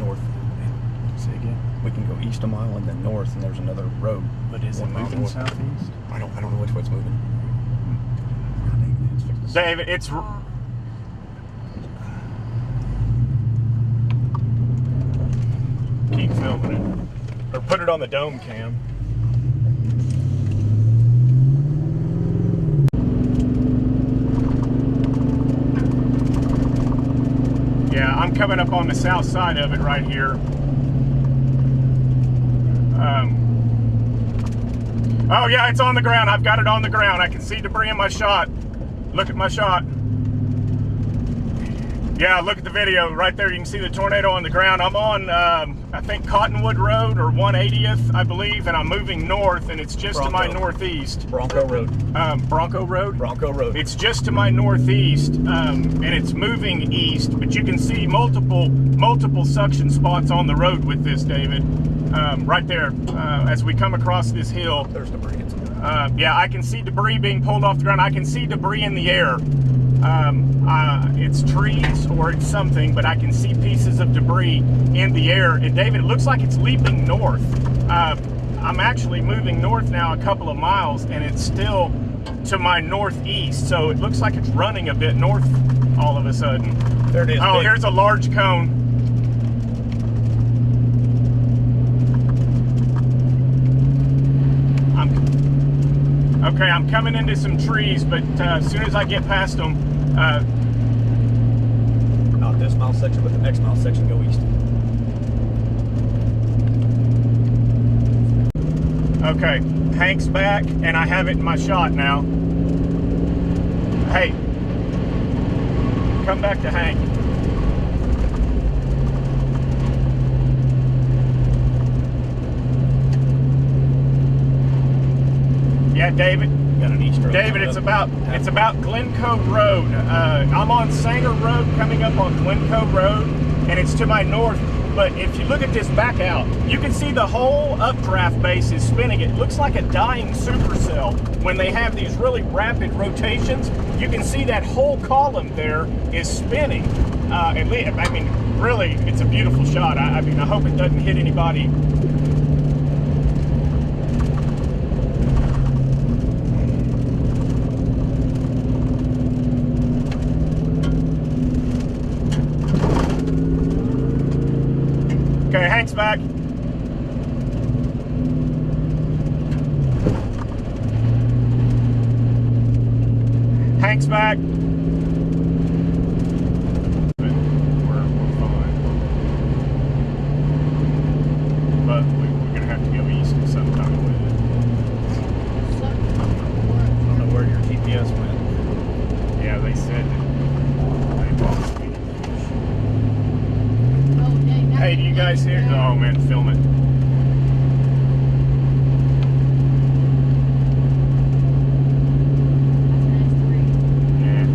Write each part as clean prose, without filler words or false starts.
north. Say again. We can go east a mile and then north, and there's another road. But is it moving southeast? I don't know which way it's moving. David, it's... Keep filming it. Or put it on the dome cam. Yeah, I'm coming up on the south side of it right here. Oh yeah, it's on the ground. I've got it on the ground. I can see debris in my shot. Look at my shot. Yeah, look at the video right there. You can see the tornado on the ground. I'm on, I think, Cottonwood Road or 180th, I believe, and I'm moving north, and it's just to my northeast. Bronco Road. Bronco Road? Bronco Road. It's just to my northeast, and it's moving east, but you can see multiple suction spots on the road with this, David. Right there, as we come across this hill. There's debris. Yeah, I can see debris being pulled off the ground. I can see debris in the air. It's trees or it's something, but I can see pieces of debris in the air. And David, it looks like it's leaping north. I'm actually moving north now a couple of miles, and it's still to my northeast. So it looks like it's running a bit north all of a sudden. There it is. Oh, here's a large cone. Okay, I'm coming into some trees, but as soon as I get past them, not this mile section, but the next mile section, go east. Okay, Hank's back, and I have it in my shot now. Hey, come back to Hank. Yeah, David. Got an east road. David, it's about Glencoe Road. I'm on Sanger Road, coming up on Glencoe Road, and it's to my north. But if you look at this back out, you can see the whole updraft base is spinning. It looks like a dying supercell when they have these really rapid rotations. You can see that whole column there is spinning. I mean, really, it's a beautiful shot. I mean, I hope it doesn't hit anybody. Okay, Hank's back. Hank's back. We're fine. But we're going to have to go east sometime with it. I don't know where your GPS went. Yeah, they said that they lost me. Hey, do you guys hear? Oh man, film it. Yeah.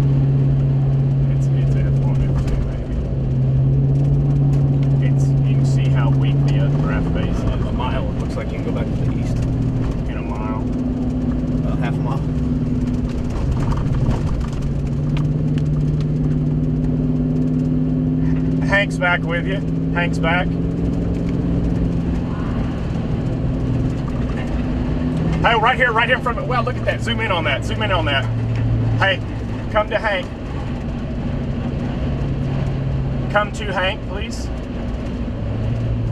It's F1, F2, maybe. You can see how weak the updraft base is. A mile. It looks like you can go back to the east. In a mile. About half a mile. Hank's back with you. Hank's back. Hey, right here from it. Well, look at that. Zoom in on that. Zoom in on that. Hey, come to Hank. Come to Hank, please.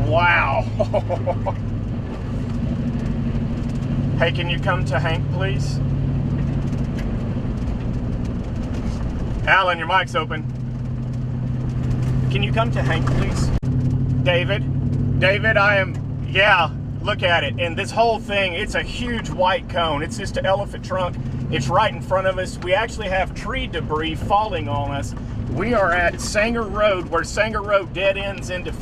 Wow. Hey, can you come to Hank, please? Alan, your mic's open. Can you come to Hank, please? David, yeah, look at it. And this whole thing, it's a huge white cone. It's just an elephant trunk. It's right in front of us. We actually have tree debris falling on us. We are at Sanger Road, where Sanger Road dead ends into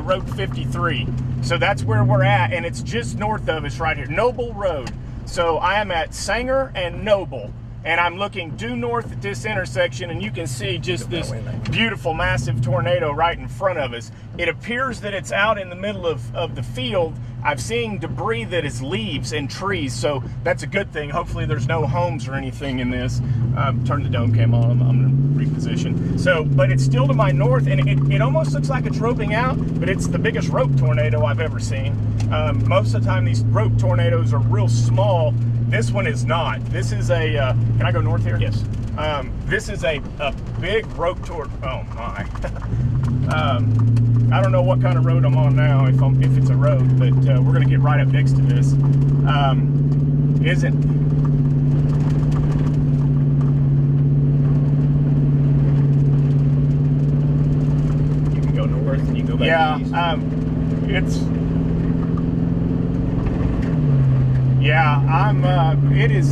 Road 53. So that's where we're at, and it's just north of us right here, Noble Road. So I am at Sanger and Noble. and I'm looking due north at this intersection, and you can see just this beautiful, massive tornado right in front of us. It appears that it's out in the middle of the field. I'm seeing debris that is leaves and trees, so that's a good thing. Hopefully there's no homes or anything in this. Turn the dome cam on. I'm going to reposition. So, but it's still to my north, and it almost looks like it's roping out, but it's the biggest rope tornado I've ever seen. Most of the time these rope tornadoes are real small. This one is not. This is a, can I go north here? Yes. This is a big rope tornado. Oh my. I don't know what kind of road I'm on now, if it's a road, but we're gonna get right up next to this. You can go north and you can go back east.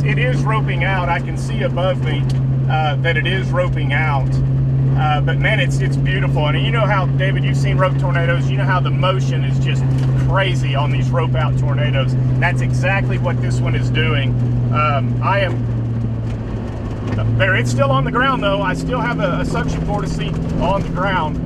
It is roping out. I can see above me that it is roping out. But man, it's beautiful. And you know how, David, you've seen rope tornadoes. You know how the motion is just crazy on these rope out tornadoes. That's exactly what this one is doing. It's still on the ground though. I still have a suction vortice on the ground.